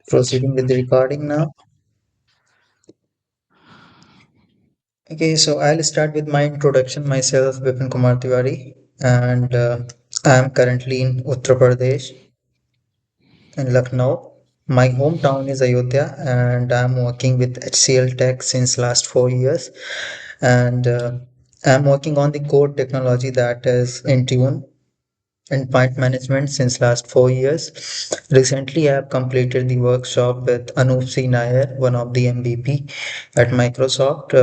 Proceeding with the recording now. Okay, so I'll start with my introduction. Myself, Vipin Kumar Tiwari, and I am currently in Uttar Pradesh, in Lucknow. My hometown is Ayodhya, and I'm working with HCL Tech since last 4 years. And I'm working on the core technology that is Intune Endpoint Management since last 4 years. Recently, I have completed the workshop with Anup C. Nair, one of the MVP at Microsoft,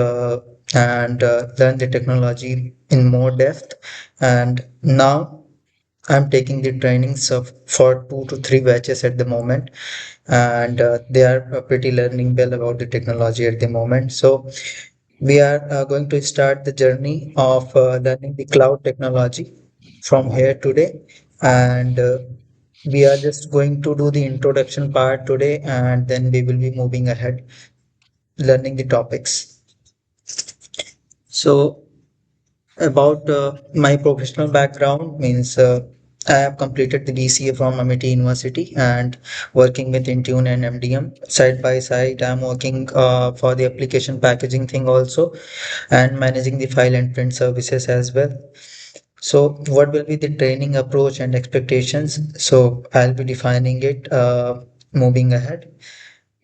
and learned the technology in more depth. And now I'm taking the trainings for 2 to 3 batches at the moment, and they are pretty learning well about the technology at the moment. So we are going to start the journey of learning the cloud technology from here today, and we are just going to do the introduction part today, and then we will be moving ahead learning the topics. So about my professional background means I have completed the BCA from Amity University and working with Intune and MDM side by side. I'm working for the application packaging thing also and managing the file and print services as well. So what will be the training approach and expectations? So I'll be defining it moving ahead.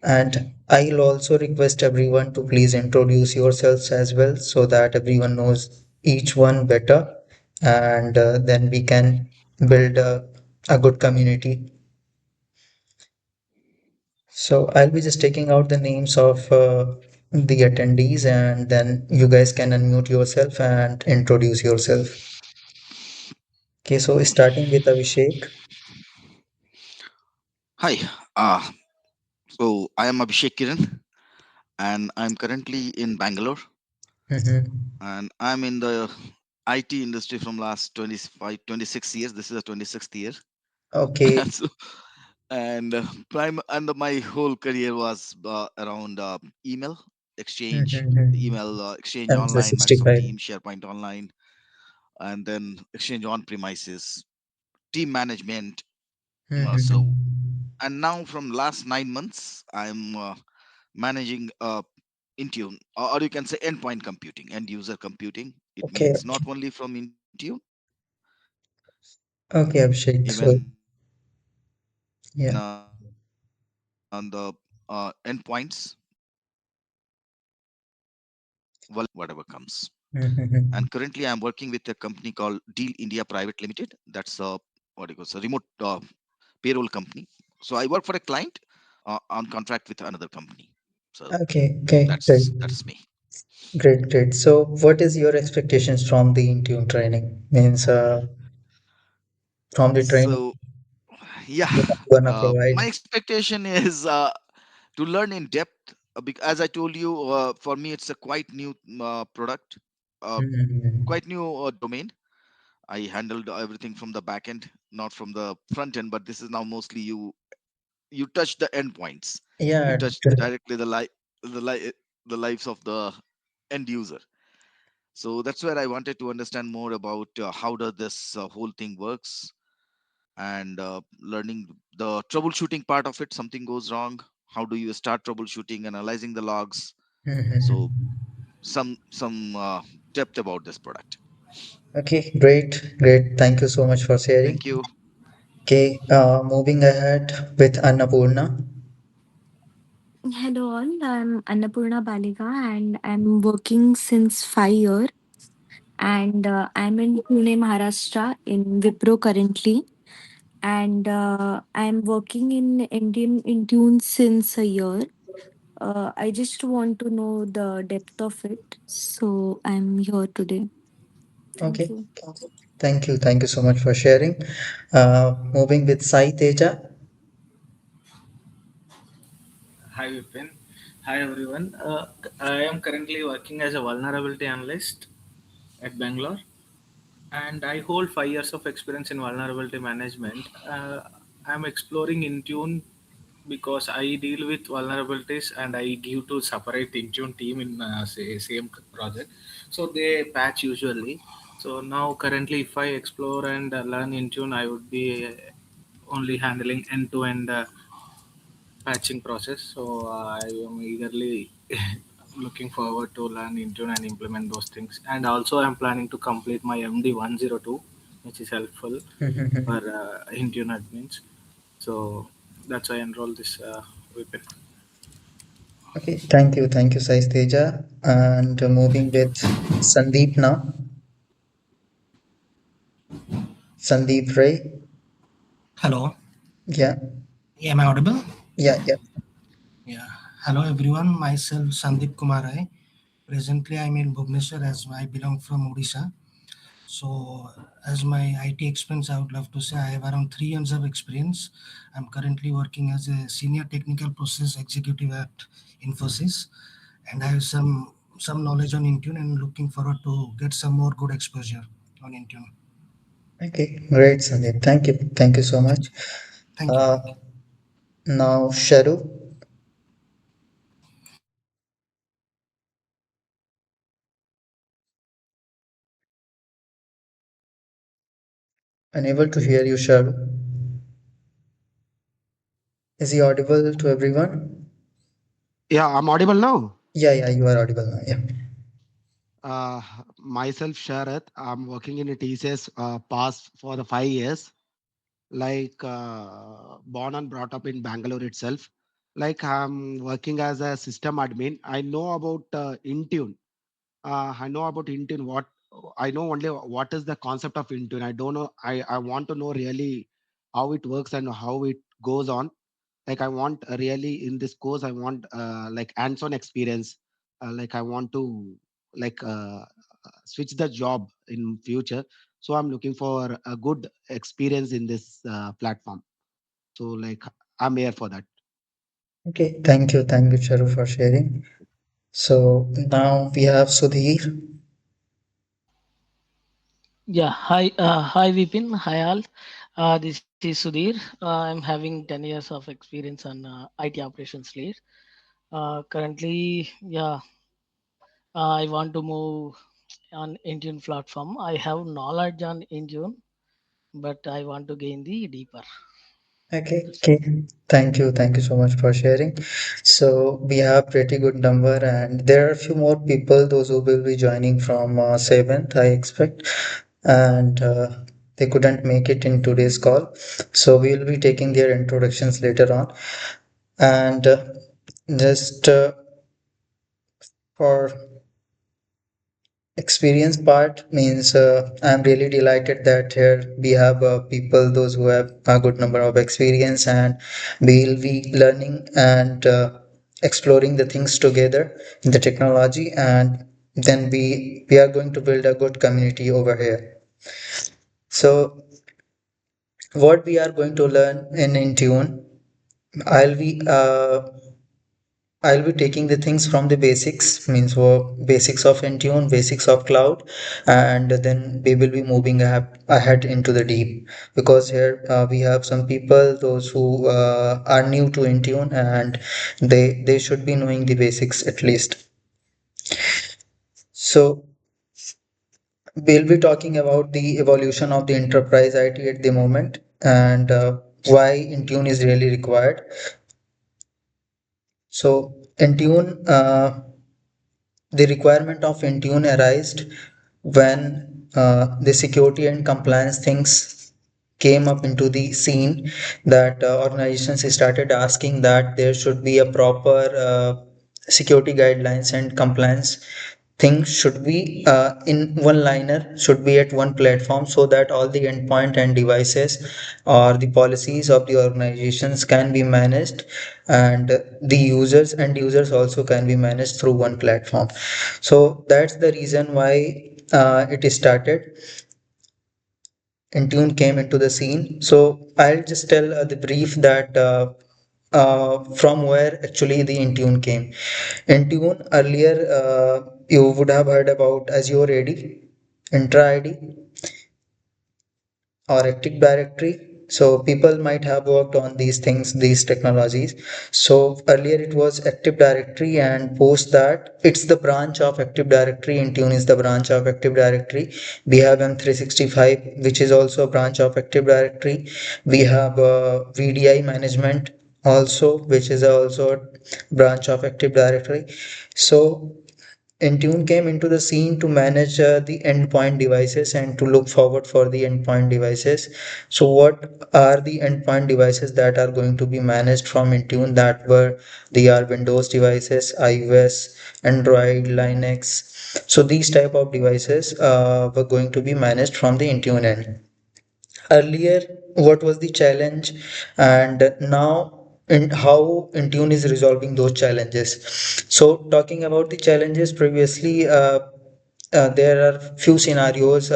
And I'll also request everyone to please introduce yourselves as well so that everyone knows each one better, and then we can build a good community. So I'll be just taking out the names of the attendees, and then you guys can unmute yourself and introduce yourself. Okay, so starting with Abhishek. Hi, uh, so I am Abhishek Kiran and I'm currently in Bangalore Mhm. and I'm in the IT industry from last 25, 26 years. This is the 26th year. Okay. and so, and my whole career was around email exchange, Mhm. email exchange online, Microsoft 365. Teams, SharePoint Online, and then exchange on premises, team management. So, Mhm. and now from last 9 months, I'm managing Intune, or you can say endpoint computing, end user computing. It Okay. means not only from Intune, Okay, Abhishek. even So, yeah. on the endpoints, whatever comes. And Mhm. currently, I'm working with a company called Deal India Private Limited. That's a what it goes a remote payroll company. So I work for a client on contract with another company. So Okay, okay, great, that's me. great, great. So, what is your expectations from the Intune training? Means, from the training So yeah, you're gonna my provide. expectation is to learn in depth. As I told you, for me it's a quite new product, uh, Mhm. quite new domain. I handled everything from the back end, not from the front end, but this is now mostly you touch the endpoints, you Yeah, touch directly the li- the lives of the end user. So that's where I wanted to understand more about how does this whole thing works, and learning the troubleshooting part of it. Something goes wrong, how do you start troubleshooting, analyzing the logs. So Mhm. some depth about this product. Okay, great, great. Thank you so much for sharing. Thank you. Okay, moving ahead with Annapurna. Hello all, I'm Annapurna Balika and I'm working since 5 years and I'm in Pune, Maharashtra in Wipro currently and I'm working in Indian Intune since a year. I just want to know the depth of it, so I'm here today. Thank Okay, you. thank you so much for sharing. Moving with Sai Teja. Hi Vipin. Hi everyone. I am currently working as a vulnerability analyst at Bangalore, and I hold 5 years of experience in vulnerability management. I'm exploring Intune because I deal with vulnerabilities and I give to separate Intune team in same project, so they patch usually. So now currently, if I explore and learn Intune, I would be only handling end to end patching process. So I am eagerly looking forward to learn Intune and implement those things. And also, I'm planning to complete my MD-102, which is helpful for Intune admins. So that's why I enrolled this weapon. Okay, thank you, Sai Teja. And moving with Sandeep now. Sandeep Ray. Hello. Yeah, Am I audible? yeah, yeah. Yeah. Hello everyone. Myself Sandeep Kumar Rai. Presently I'm in Bhubaneswar as I belong from Odisha. So as my IT experience, I would love to say I have around 3 years of experience. I'm currently working as a senior technical process executive at Infosys, and I have some knowledge on Intune and looking forward to get some more good exposure on Intune. Okay, great, Sandeep. Thank you. Thank you so much. Thank you. Uh, Thank you. Now, Sharu, unable to hear you, Sharu. Is he audible to everyone? Yeah, I'm audible now. Yeah, yeah, you are audible now. Yeah. Uh, Myself, Sharath. I'm working in a TCS past for the 5 years. Born and brought up in Bangalore itself. Like I'm working as a system admin. I know about Intune. I know about Intune. What I know only what is the concept of Intune. I don't know. I want to know really how it works and how it goes on. Like I want really in this course I want like hands-on experience. Like I want to like switch the job in future, so I'm looking for a good experience in this platform. So like I'm here for that. Okay, thank you, Sharu, for sharing. So now we have Sudhir. Yeah, hi Vipin, hi all. This is Sudhir. I'm having 10 years of experience on IT operations lead. Currently, yeah, I want to move on Intune platform. I have knowledge on Intune, but I want to gain the deeper. Okay. Thank you so much for sharing. So we have pretty good number, and there are a few more people, those who will be joining from seventh, I expect, and they couldn't make it in today's call. So we will be taking their introductions later on, and just for experience part means I'm really delighted that here we have people those who have a good number of experience, and we'll be learning and exploring the things together in the technology, and then we are going to build a good community over here. So what we are going to learn in Intune, I'll be I'll be taking the things from the basics, means for basics of Intune, basics of cloud, and then we will be moving ahead into the deep, because here we have some people, those who are new to Intune, and they should be knowing the basics at least. So we'll be talking about the evolution of the enterprise IT at the moment, and why Intune is really required. So Intune. The requirement of Intune arose when the security and compliance things came up into the scene, that organizations started asking that there should be a proper security guidelines and compliance things should be in one liner, should be at one platform, so that all the endpoint and devices or the policies of the organizations can be managed, and the users and users also can be managed through one platform. So that's the reason why it started. Intune came into the scene. So I'll just tell the brief that from where actually the Intune came. Intune earlier, you would have heard about Azure AD, Intra ID, or Active Directory. So people might have worked on these things, these technologies. So earlier it was Active Directory, and post that it's the branch of Active Directory. Intune is the branch of Active Directory. We have M365, which is also a branch of Active Directory. We have VDI management also, which is also a branch of Active Directory. So Intune came into the scene to manage the endpoint devices and to look forward for the endpoint devices. So what are the endpoint devices that are going to be managed from Intune? That were they are Windows devices, iOS, Android, Linux. So these type of devices were going to be managed from the Intune end. Earlier, what was the challenge, and now and how Intune is resolving those challenges. So talking about the challenges previously, there are few scenarios.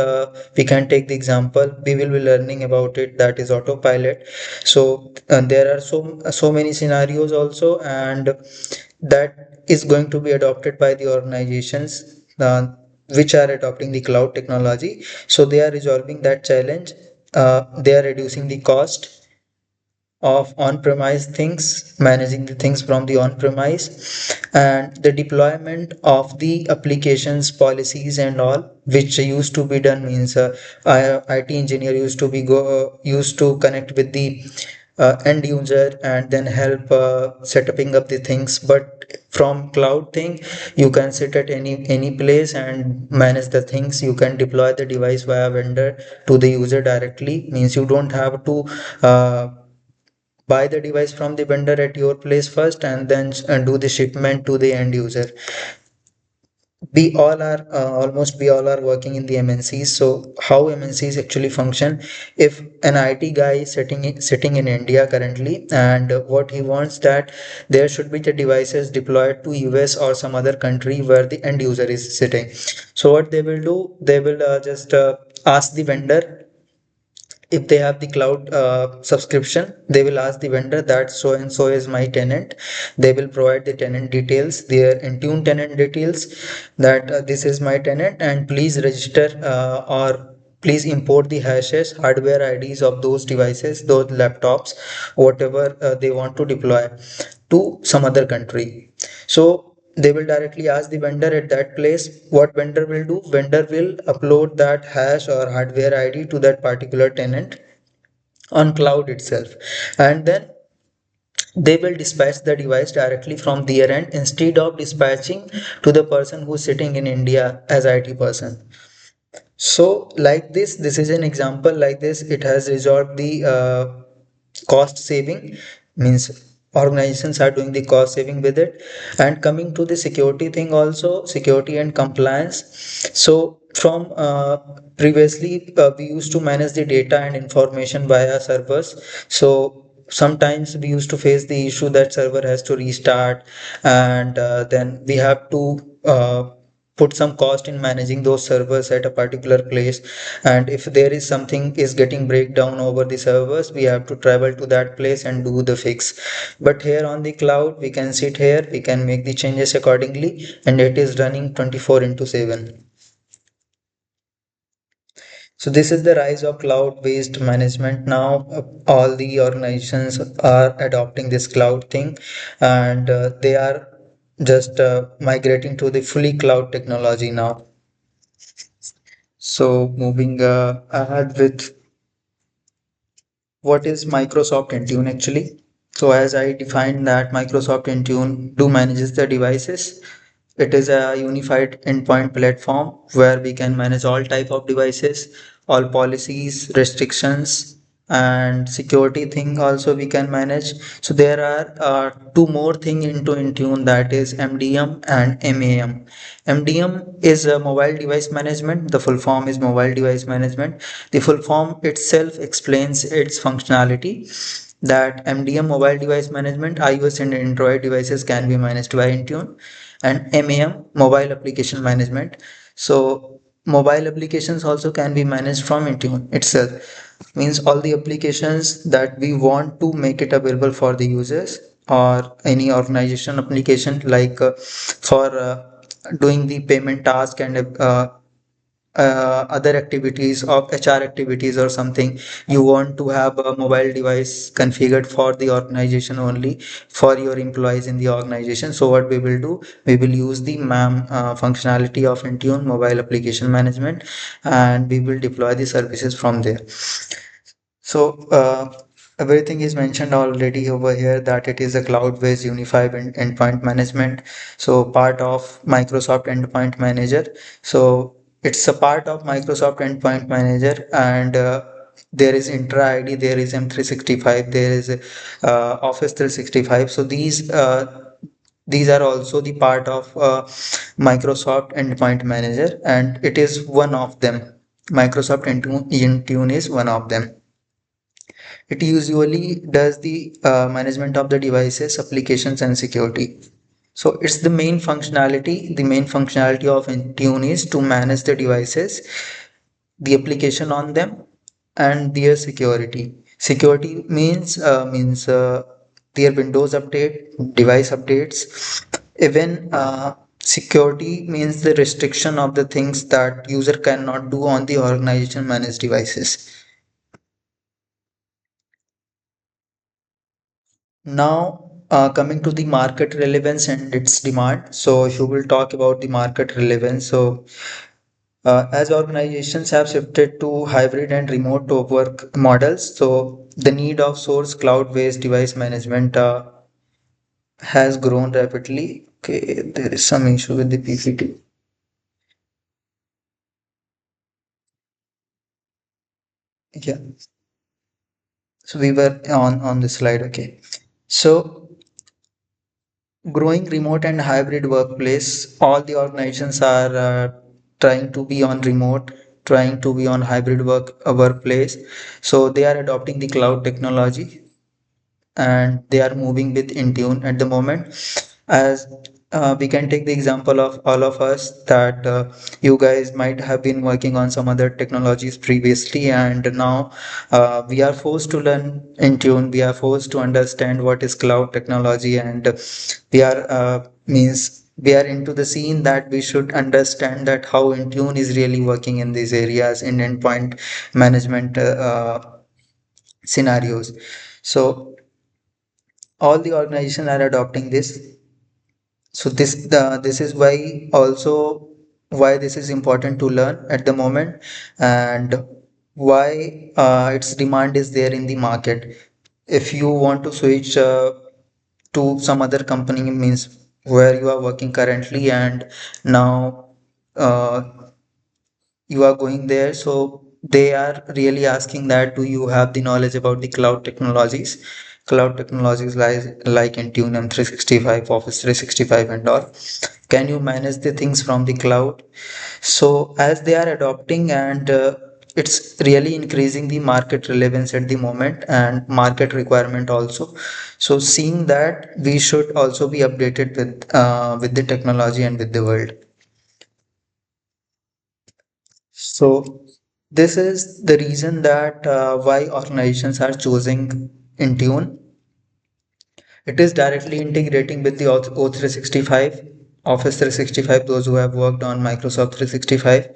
We can take the example we will be learning about it, that is autopilot. So there are so many scenarios also, and that is going to be adopted by the organizations which are adopting the cloud technology. So they are resolving that challenge. They are reducing the cost of on-premise things, managing the things from the on-premise, and the deployment of the applications, policies, and all, which used to be done means IT engineer used to connect with the end user and then help setting up the things. But from cloud thing, you can sit at any place and manage the things. You can deploy the device via vendor to the user directly. Means you don't have to buy the device from the vendor at your place first and then do the shipment to the end user. We all are almost we all are working in the MNCs. So how MNCs actually function? If an IT guy is sitting in India currently, and what he wants that there should be the devices deployed to US or some other country where the end user is sitting. So what they will do, they will just ask the vendor. If they have the cloud subscription, they will ask the vendor that so and so is my tenant. They will provide the tenant details, their Intune tenant details, that this is my tenant, and please register or please import the hashes, hardware IDs of those devices, those laptops, whatever they want to deploy to some other country. So they will directly ask the vendor at that place. What vendor will do? Vendor will upload that hash or hardware ID to that particular tenant on cloud itself, and then they will dispatch the device directly from their end instead of dispatching to the person who's sitting in India as IT person. So like this is an example. Like this, it has resolved the cost saving, means organizations are doing the cost saving with it. And coming to the security thing also, security and compliance. So from previously we used to manage the data and information via servers. So sometimes we used to face the issue that server has to restart, and then we have to put some cost in managing those servers at a particular place. And if there is something is getting breakdown over the servers, we have to travel to that place and do the fix. But here on the cloud, we can sit here, we can make the changes accordingly, and it is running 24 into 7. So this is the rise of cloud-based management. Now all the organizations are adopting this cloud thing, and they are just migrating to the fully cloud technology now. So moving ahead with what is Microsoft Intune actually? So as I defined that Microsoft Intune do manages the devices. It is a unified endpoint platform where we can manage all type of devices, all policies, restrictions, and security thing also we can manage. So there are two more thing into Intune, that is MDM and MAM. MDM is a mobile device management. The full form is mobile device management. The full form itself explains its functionality, that MDM mobile device management, iOS and Android devices can be managed by Intune, and MAM mobile application management. So mobile applications also can be managed from Intune itself. Means all the applications that we want to make it available for the users, or any organization application, like for doing the payment task and other activities of HR activities or something. You want to have a mobile device configured for the organization only, for your employees in the organization. So what we will do, we will use the MAM functionality of Intune mobile application management, and we will deploy the services from there. So Everything is mentioned already over here that it is a cloud-based unified endpoint management. So part of Microsoft Endpoint Manager. So it's a part of Microsoft Endpoint Manager, and there is Intra ID, there is M365, there is Office 365. So these are also the part of Microsoft Endpoint Manager, and it is one of them. Microsoft Intune is one of them. It usually does the management of the devices, applications, and security. So it's the main functionality. The main functionality of Intune is to manage the devices, the application on them, and their security. Security means their Windows update, device updates. Even security means the restriction of the things that user cannot do on the organization managed devices. Now, coming to the market relevance and its demand. So, if you will talk about the market relevance, so as organizations have shifted to hybrid and remote work models, so the need of source cloud-based device management has grown rapidly. Okay, there is some issue with the PPT. Yeah, so we were on the slide. Okay, so growing remote and hybrid workplace, all the organizations are trying to be on remote, trying to be on hybrid workplace. So they are adopting the cloud technology, and they are moving with Intune at the moment. As we can take the example of all of us that you guys might have been working on some other technologies previously, and now we are forced to learn Intune. We are forced to understand what is cloud technology, and we are means we are into the scene that we should understand that how Intune is really working in these areas in endpoint management scenarios. So all the organizations are adopting this. So this is why also why this is important to learn at the moment, and why its demand is there in the market. If you want to switch to some other company, means where you are working currently, and now uh, you are going there, so they are really asking that do you have the knowledge about the cloud technologies like Intune, M365, Office 365, and all. Can you manage the things from the cloud? So as they are adopting, and it's really increasing the market relevance at the moment and market requirement also. So seeing that, we should also be updated with the technology and with the world. So this is the reason that why organizations are choosing Intune. It is directly integrating with the O365, Office 365, those who have worked on Microsoft 365.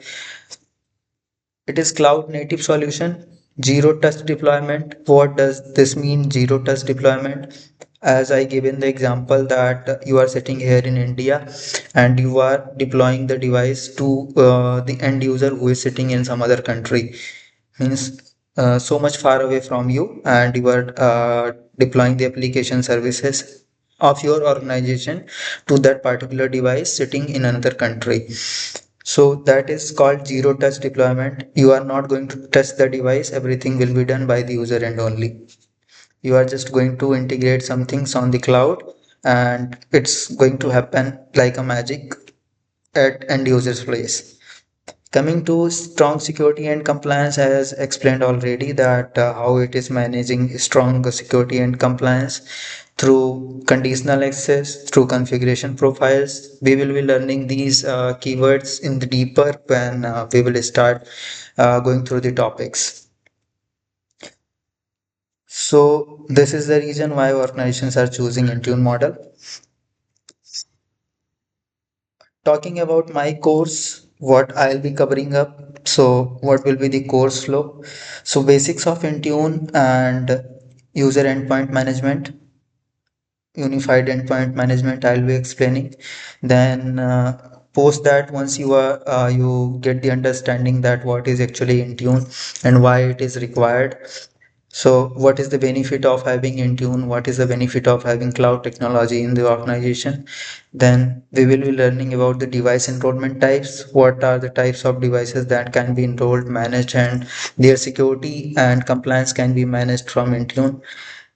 It is cloud native solution, zero touch deployment. What does this mean, zero touch deployment? As I given the example that you are sitting here in India and you are deploying the device to the end user who is sitting in some other country, means so much far away from you, and you are deploying the application services of your organization to that particular device sitting in another country. So that is called zero touch deployment. You are not going to touch the device, everything will be done by the user end only. You are just going to integrate some things on the cloud, and it's going to happen like a magic at end user's place. Coming to strong security and compliance, as explained already, that how it is managing strong security and compliance through conditional access, through configuration profiles. We will be learning these keywords in the deeper when we will start going through the topics. So this is the reason why organizations are choosing Intune model. Talking about my course, what I'll be covering up. So what will be the course flow? So basics of Intune and user endpoint management, unified endpoint management, I'll be explaining. Then post that, once you are you get the understanding that what is actually Intune and why it is required. So, what is the benefit of having Intune? What is the benefit of having cloud technology in the organization? Then we will be learning about the device enrollment types. What are the types of devices that can be enrolled, managed, and their security and compliance can be managed from Intune.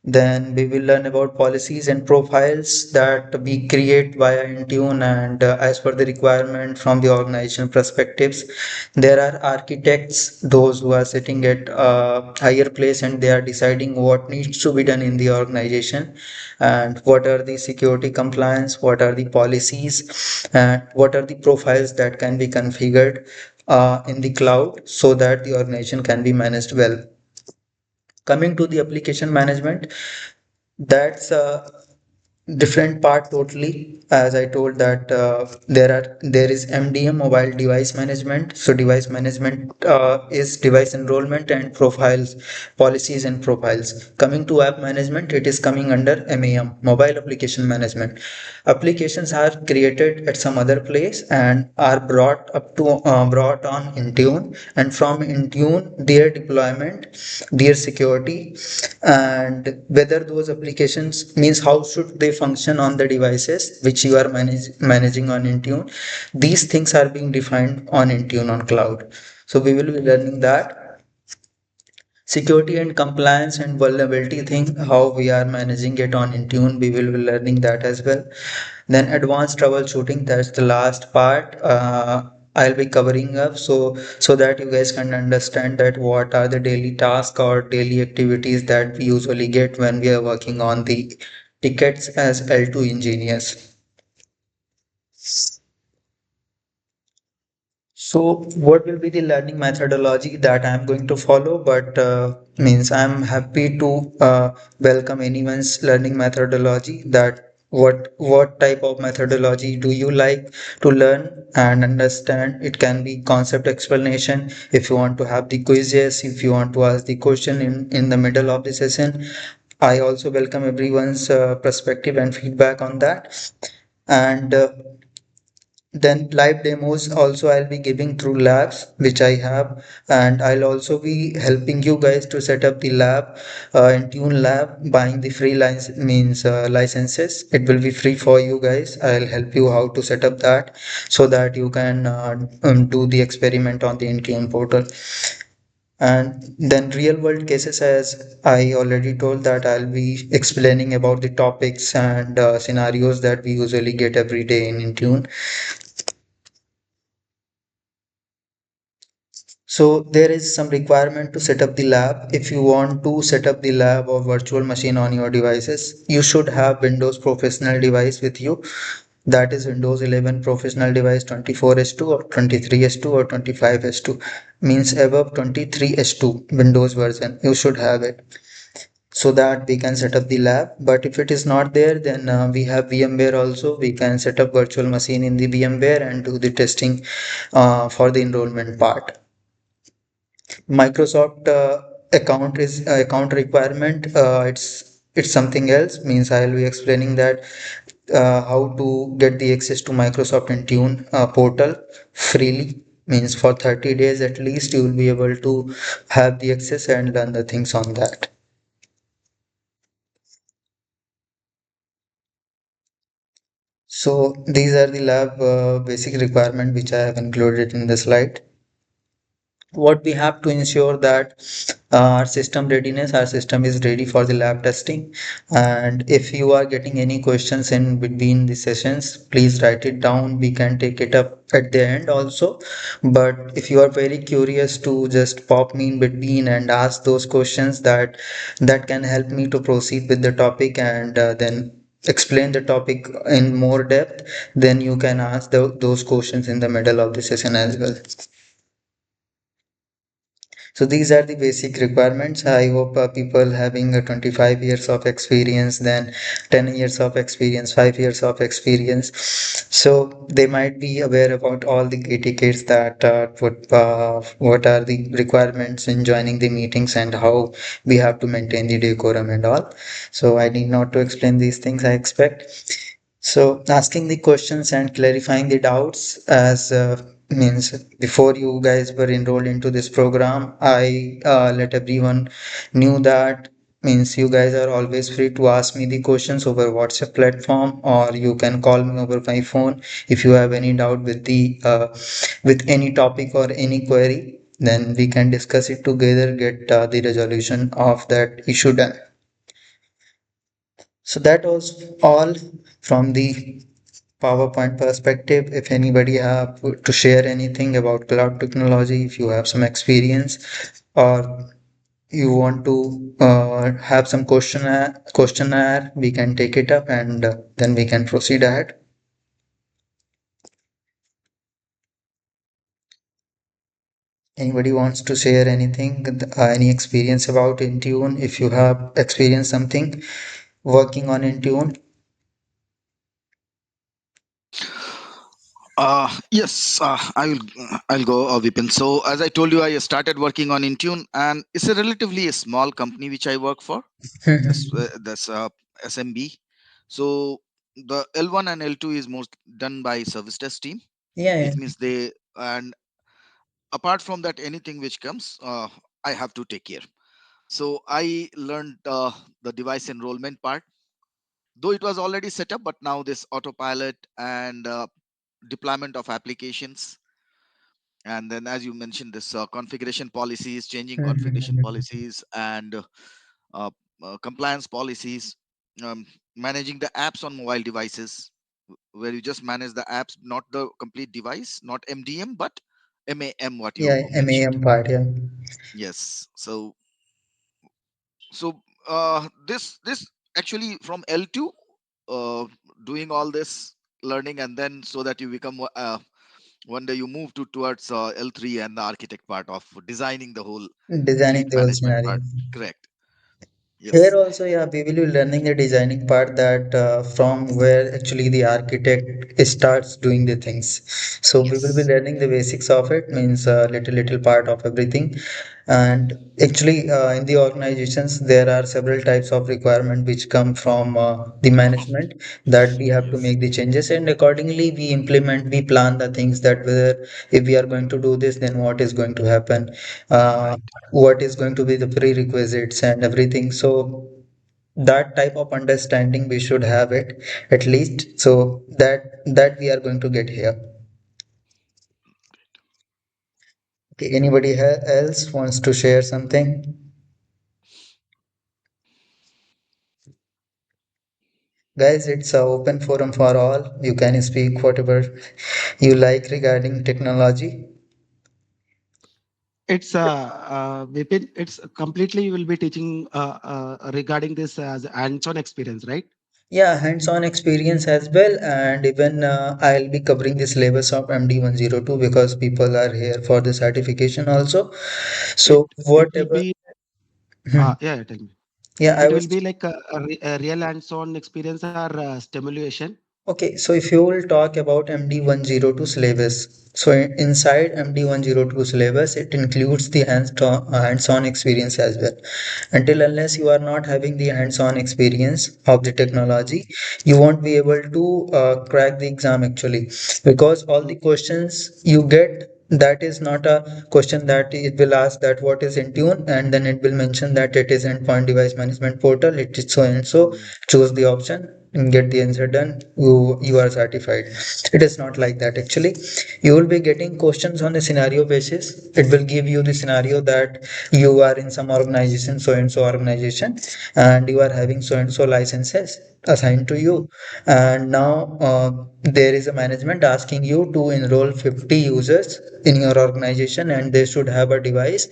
Then we will learn about policies and profiles that we create via Intune and as per the requirement from the organization perspectives. There are architects, those who are sitting at a higher place and they are deciding what needs to be done in the organization and what are the security compliance, what are the policies, and what are the profiles that can be configured in the cloud so that the organization can be managed well. Coming to the application management, that's a different part totally. As I told that there is MDM, mobile device management. So device management is device enrollment and profiles, policies and profiles. Coming to app management, it is coming under MAM, mobile application management. Applications are created at some other place and are brought on Intune, and from Intune their deployment, their security, and whether those applications means how should they function on the devices which you are managing on Intune. These things are being defined on Intune on cloud. So we will be learning that security and compliance and vulnerability thing, how we are managing it on Intune. We will be learning that as well. Then advanced troubleshooting, that's the last part. I'll be covering up so that you guys can understand that what are the daily tasks or daily activities that we usually get when we are working on the tickets as L2 engineers. So, what will be the learning methodology that I'm going to follow? But means I'm happy to welcome anyone's learning methodology. That what type of methodology do you like to learn and understand? It can be concept explanation. If you want to have the quizzes, if you want to ask the question in the middle of the session, I also welcome everyone's perspective and feedback on that. And then live demos also I'll be giving through labs which I have, and I'll also be helping you guys to set up the lab in Tune lab, buying the free means licenses. It will be free for you guys. I'll help you how to set up that so that you can do the experiment on the Intune portal. And then real world cases, as I already told that I'll be explaining about the topics and scenarios that we usually get every day in Intune. So there is some requirement to set up the lab. If you want to set up the lab or virtual machine on your devices, you should have Windows Professional device with you. That is Windows 11 Professional device 24S2 or 23S2 or 25S2, means above 23S2 Windows version. You should have it so that we can set up the lab. But if it is not there, then we have VMware also. We can set up virtual machine in the VMware and do the testing for the enrollment part. Microsoft account requirement. It's something else. Means I will be explaining that how to get the access to Microsoft Intune portal freely. Means for 30 days at least you will be able to have the access and learn the things on that. So these are the lab basic requirement which I have included in the slide. What we have to ensure that our system readiness, our system is ready for the lab testing. And if you are getting any questions in between the sessions, please write it down. We can take it up at the end also. But if you are very curious to just pop me in between and ask those questions, that can help me to proceed with the topic and then explain the topic in more depth, then you can ask those questions in the middle of the session as well. So these are the basic requirements. I hope people having 25 years of experience, then 10 years of experience, 5 years of experience. So they might be aware about all the etiquettes that what are the requirements in joining the meetings and how we have to maintain the decorum and all. So I need not to explain these things, I expect. So asking the questions and clarifying the doubts as means before you guys were enrolled into this program, I let everyone knew that means you guys are always free to ask me the questions over WhatsApp platform, or you can call me over my phone if you have any doubt with the with any topic or any query. Then we can discuss it together, get the resolution of that issue done. So that was all from the PowerPoint perspective. If anybody have to share anything about cloud technology, if you have some experience, or you want to have some questionnaire, we can take it up, and then we can proceed ahead. Anybody wants to share anything, any experience about Intune? If you have experienced something working on Intune. Yes, I'll go, Vipin. So as I told you, I started working on Intune, and it's a relatively a small company which I work for. That's SMB. So the L1 and L2 is most done by service desk team. Yeah, It means they, and apart from that, anything which comes, I have to take care. So I learned the device enrollment part, though it was already set up, but now this autopilot and deployment of applications, and then as you mentioned, this configuration policies, changing configuration yeah. policies, and uh, compliance policies, um, managing the apps on mobile devices, where you just manage the apps, not the complete device, not MDM, but MAM, what you Yeah, mentioned. MAM part, yeah. Yes. So this actually from L2, uh, doing all this learning, and then so that you become one day you move towards L3 and the architect part of designing the whole Designing fleet the whole management scenario. part. Correct. Here Yes. also, yeah, we will be learning the designing part, that from where actually the architect starts doing the things. So we will be Yes. learning the basics of it, means little part of everything. And actually, in the organizations, there are several types of requirement which come from the management, that we have to Yes. make the changes, and accordingly we implement, we plan the things, that whether if we are going to do this, then what is going to happen, uh, Right. what is going to be the prerequisites and everything. So that type of understanding we should have it, at least, so that we are going to get here. Okay, anybody else wants to share something? Guys, it's a open forum for all. You can speak whatever you like regarding technology. It's Vipin, it's completely you will be teaching regarding this as hands-on experience, right? Yeah, hands-on experience as well, and even I'll be covering the syllabus of MD-102 because people are here for the certification also. It So it will whatever. be Hmm. yeah, tell me. Yeah, I It will was. be like a real hands-on experience or stimulation. Okay, so if you will talk about MD-102 syllabus, so inside MD-102 syllabus, it includes the hands-on experience as well. Until unless you are not having the hands-on experience of the Mm, technology, you won't be able to crack the exam actually, because all the mm, questions you get, that is not a question that it will ask that what is Intune, and then it will mention that it is endpoint device management portal, it is so and so, mm. choose the option and get the answer done, you are certified. It is not like that actually. You will be getting questions on a scenario basis. It will give you the scenario that you are in some organization, so and so organization, and you are having so and so licenses assigned to you, and now there is a management asking you to enroll 50 users in your organization, and they should have a device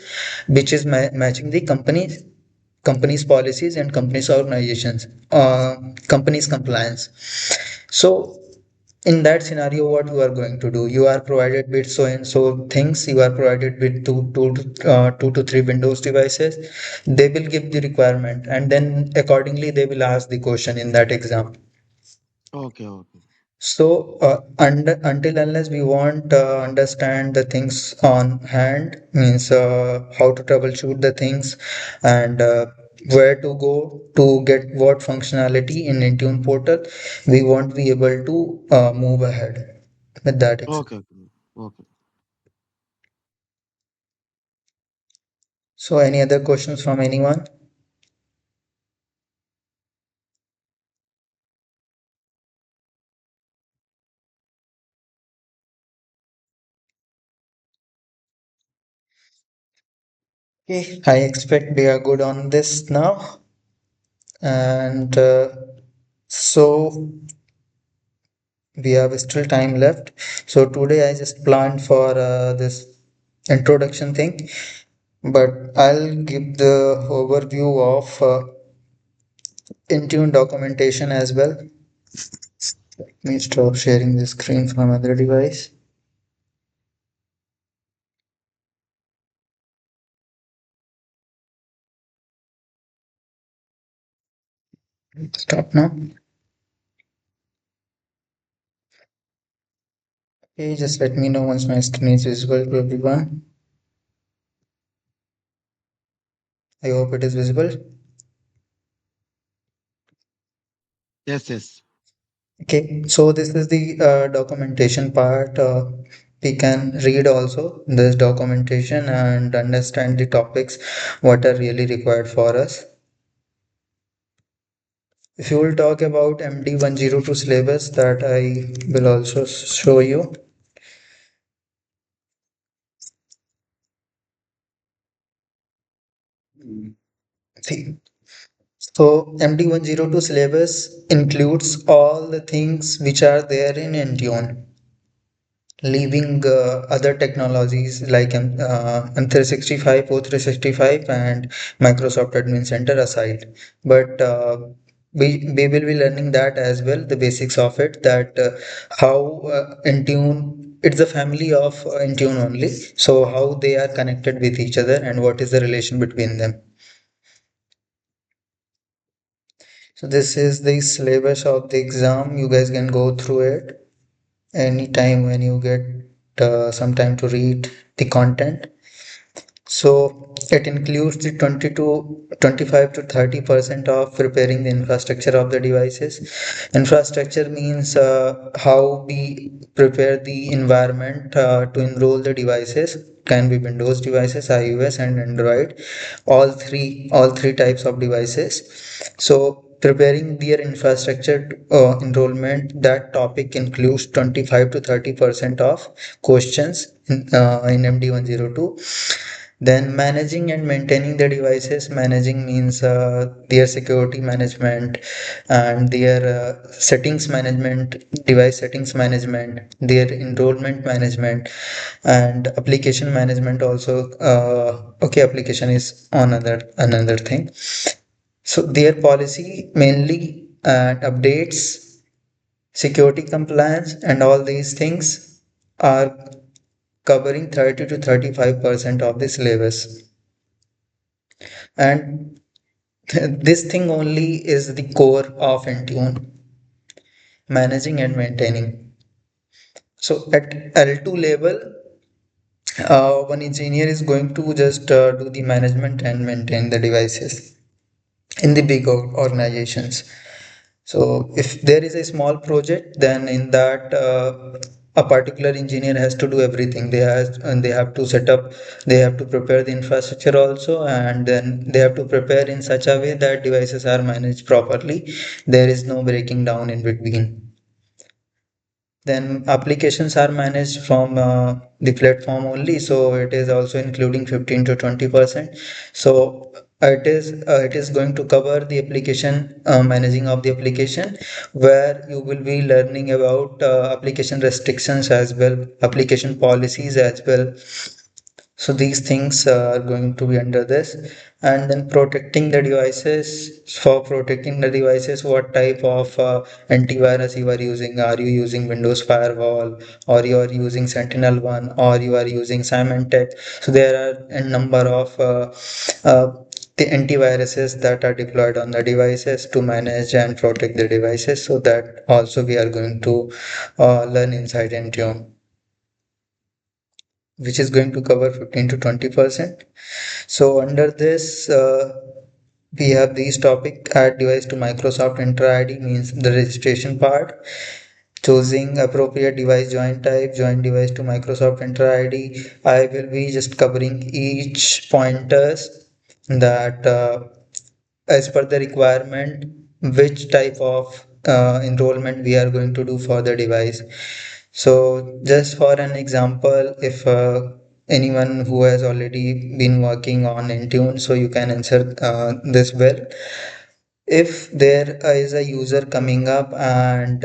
which is matching the company's policies and company's organizations, company's compliance. So in that scenario, what you are going to do, you are provided with so and so things, you are provided with two to three Windows devices. They will give the requirement, and then accordingly they will ask the question in that exam. Okay, okay. So, until unless we want understand the things on hand, means how to troubleshoot the things, and where to go to get what functionality in Intune portal, we won't be able to move ahead with that. Okay, okay. Okay. So any other questions from anyone? Okay, I expect we are good on this now. And so we have still time left. So today I just planned for this introduction thing, but I'll give the overview of Intune documentation as well. Let me stop sharing the screen from other device. Stop now. Okay, just let me know once my screen is visible to everyone. I hope it is visible. Yes, yes. Okay, so this is the documentation part. We can read also this documentation and understand the topics what are really required for us. If you will talk about MD-102 syllabus that I will also show you. See, so MD-102 syllabus includes all the things which are there in Intune, leaving other technologies like M365, O365, and Microsoft Admin Center aside. But we will be learning that as well, the basics of it, that how Intune, it's a family of Intune only. So how they are connected with each other and what is the relation between them. So this is the syllabus of the exam. You guys can go through it anytime when you get some time to read the content. So it includes the 20 to 25 to 30% of preparing the infrastructure of the devices. Infrastructure means how we prepare the environment to enroll the devices. Can be Windows devices, iOS, and Android. All three types of devices. So preparing their infrastructure enrollment, that topic includes 25 to 30% of questions in MD-102. Then managing and maintaining the devices. Managing means their security management and their settings management, device settings management, their enrollment management, and application management also. Okay, application is another thing. So their policy mainly updates, security compliance, and all these things are covering 30 to 35% of the syllabus. And this thing only is the core of Intune, managing and maintaining. So at L2 level, one engineer is going to just do the management and maintain the devices in the big organizations. So if there is a small project, then in that a particular engineer has to do everything. They have to set up, they have to prepare the infrastructure also, and then they have to prepare in such a way that devices are managed properly. There is no breaking down in between. Then applications are managed from the platform only, so it is also including 15 to 20%. So it is going to cover the application managing of the application, where you will be learning about application restrictions as well, application policies as well. So these things are going to be under this. And then protecting the devices. For protecting the devices, what type of antivirus you are using? Are you using Windows Firewall, or you are using Sentinel-1, or you are using Symantec? So there are a number of the antiviruses that are deployed on the devices to manage and protect the devices. So that also we are going to learn inside Intune, which is going to cover 15 to 20%. So under this, we have these topic: add device to Microsoft Enter ID, means the registration part. choosing appropriate device joint type, joint device to Microsoft Enter ID. I will be just covering each pointers that as per the requirement, which type of enrollment we are going to do for the device. So just for an example, if anyone who has already been working on Intune, so you can answer this well. If there is a user coming up and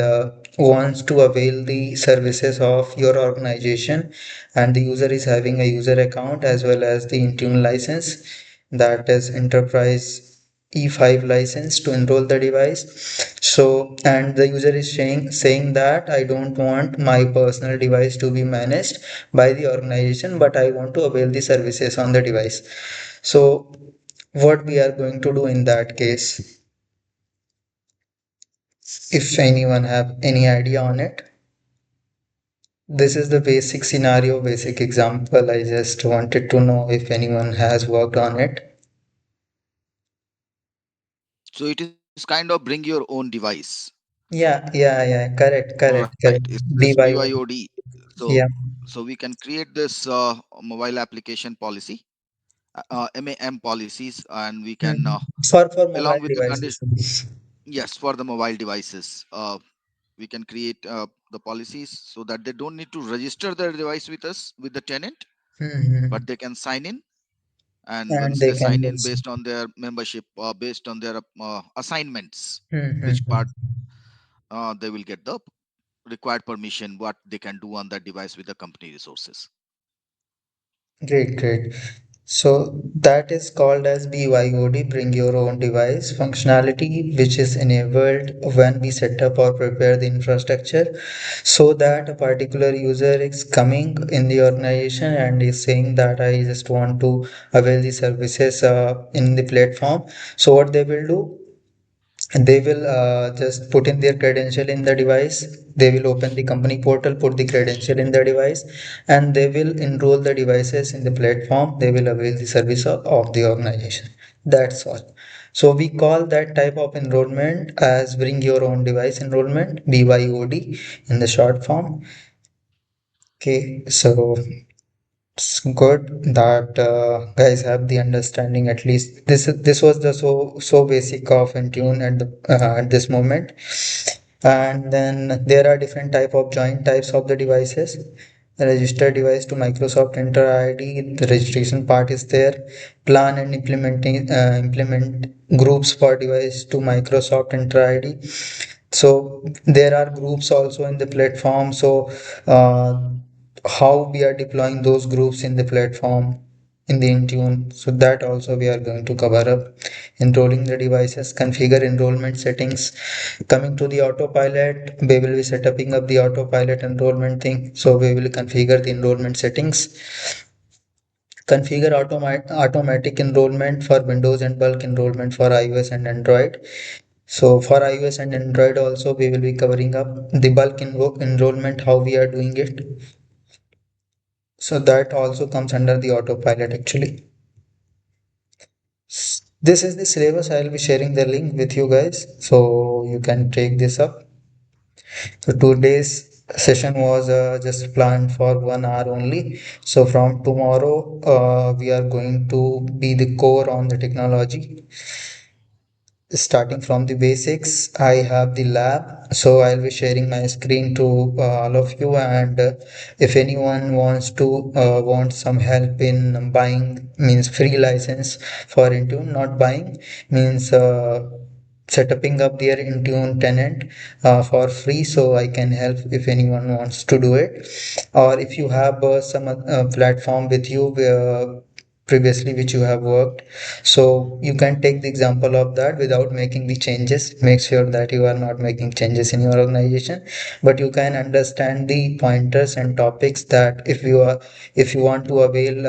wants to avail the services of your organization, and the user is having a user account as well as the Intune license, that is enterprise E5 license to enroll the device. So, and the user is saying that I don't want my personal device to be managed by the organization, but I want to avail the services on the device. So, what we are going to do in that case? If anyone have any idea on it, this is the basic scenario, basic example. I just wanted to know if anyone has worked on it. So it is kind of bring your own device, Yeah, correct, right? correct, It's correct. this BYO. BYOD. So Yeah. so we can create this mobile application policy, MAM policies, and we can Hmm. For along mobile with the condition. devices. Yes, for the mobile devices, we can create the policies so that they don't need to register their device with us with the tenant, Hmm. but they can sign in. And And once they they can sign in use. based on their membership, based on their assignments, which part Hmm. they will get the required permission, what they can do on that device with the company resources. Great, great. So that is called as BYOD, bring your own device functionality, which is enabled when we set up or prepare the infrastructure so that a particular user is coming in the organization and is saying that I just want to avail the services in the platform. So what they will do, and they will just put in their credential in the device. They will open the company portal, put the credential in the device, and they will enroll the devices in the platform. They will avail the service of the organization. That's all. So we call that type of enrollment as bring your own device enrollment, BYOD in the short form. Okay, so it's good that guys have the understanding. At least this was the so basic of Intune at this moment. And then there are different type of joint types of the devices. The registered device to Microsoft Enter ID, the registration part is there. Plan and implement groups for device to Microsoft Enter ID. So there are groups also in the platform. So uh, how we are deploying those groups in the platform in the Intune. So that also we are going to cover up. Enrolling the devices, configure enrollment settings. Coming to the autopilot, we will be setting up the autopilot enrollment thing. So we will configure the enrollment settings. Configure automatic enrollment for Windows and bulk enrollment for iOS and Android. So for iOS and Android also we will be covering up the bulk enrollment, how we are doing it. So that also comes under the autopilot actually. This is the syllabus. I'll be sharing the link with you guys so you can take this up. So today's session was just planned for 1 hour only. So from tomorrow, we are going to be the core on the technology. Starting from the basics, I have the lab, so I'll be sharing my screen to all of you. And if anyone wants some help in buying, means free license for Intune, not buying, means setting up their Intune tenant for free, so I can help if anyone wants to do it. Or if you have some platform with you previously which you have worked, so you can take the example of that without making the changes. Make sure that you are not making changes in your organization, but you can understand the pointers and topics that if you want to avail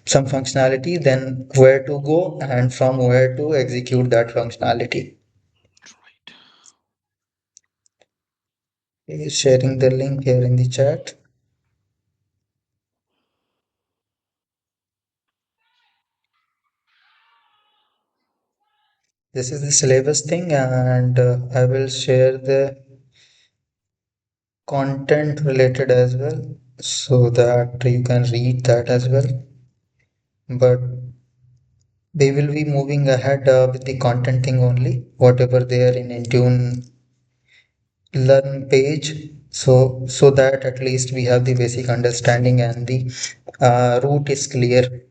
some functionality, then where to go and from where to execute that functionality. Right. Okay, sharing the link here in the chat. This is the syllabus thing, and I will share the content related as well, so that you can read that as well. But we will be moving ahead with the content thing only, whatever there in Intune learn page, so that at least we have the basic understanding and the route is clear.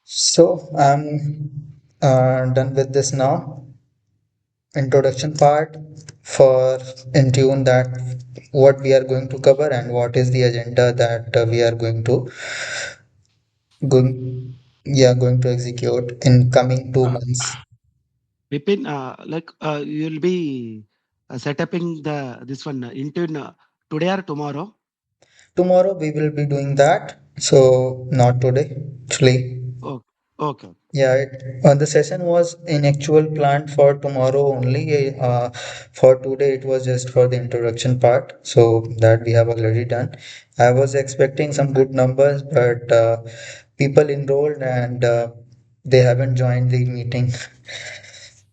So I'm done with this now. Introduction part for Intune, that what we are going to cover and what is the agenda that we are going to execute in coming two Uh, months. Vipin, you'll be set upping the this one Intune today or tomorrow? Tomorrow we will be doing that, so not today actually. Oh, okay. Yeah, the session was in actual planned for tomorrow only. For today, it was just for the introduction part, so that we have already done. I was expecting some good numbers, but people enrolled and they haven't joined the meeting.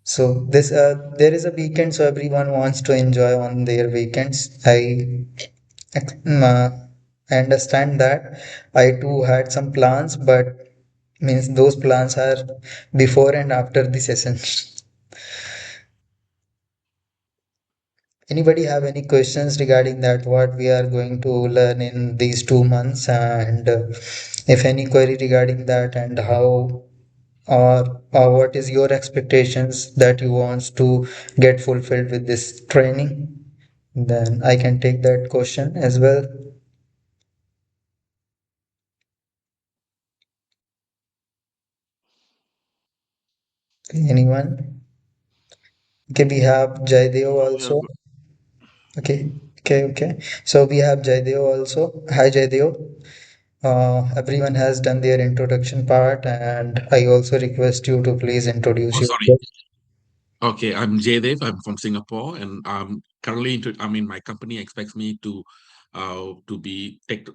So this there is a weekend, so everyone wants to enjoy on their weekends. I understand that. I too had some plans, but means those plans are before and after the session. Anybody have any questions regarding that, what we are going to learn in these 2 months, and if any query regarding that, and how or what is your expectations that you want to get fulfilled with this training, then I can take that question as well. Anyone? Okay, we have Jaidev No, we are also. good. Okay, okay. So we have Jaidev also. Hi, Jaidev. Everyone has done their introduction part, and I also request you to please introduce Oh, sorry. yourself. Okay, I'm Jaydev. I'm from Singapore, and currently into. I mean, my company expects me to be take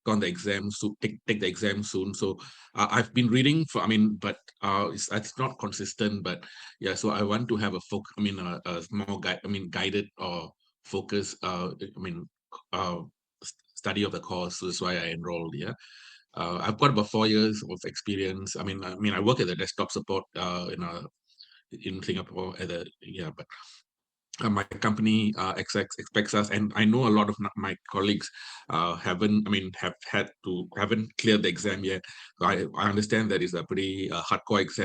on the exam, so take the exam soon. So I've been reading for. I mean, but it's not consistent. But yeah, so I want to have a I mean, a more guide. I mean, guided or focus. I mean, study of the course. So that's why I enrolled. Yeah. I've got about 4 years of experience. I mean, I work as a desktop support in Singapore at a yeah, but my company expects us, and I know a lot of my colleagues haven't, I mean, haven't cleared the exam yet. So I understand that it's a pretty hardcore exam.